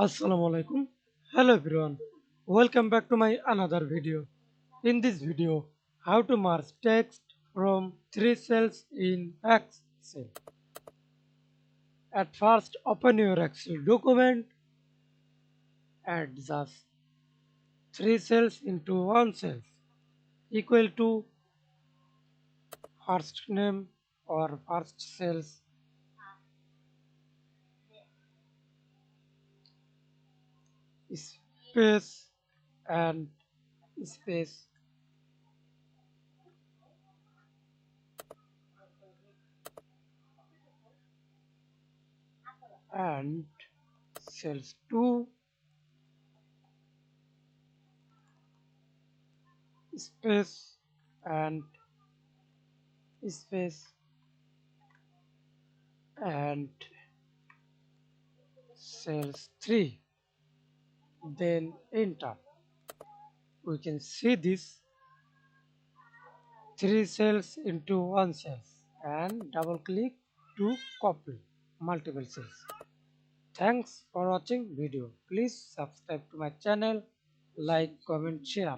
Assalamu alaikum. Hello everyone. Welcome back to my another video. In this video, how to merge text from three cells in Excel. At first, open your Excel document, add just three cells into one cell equal to first name or first cells space and space and cells 2 space and space and cells 3, then enter. We can see this three cells into one cell and double click to copy multiple cells. Thanks for watching video. Please subscribe to my channel, like, comment, share.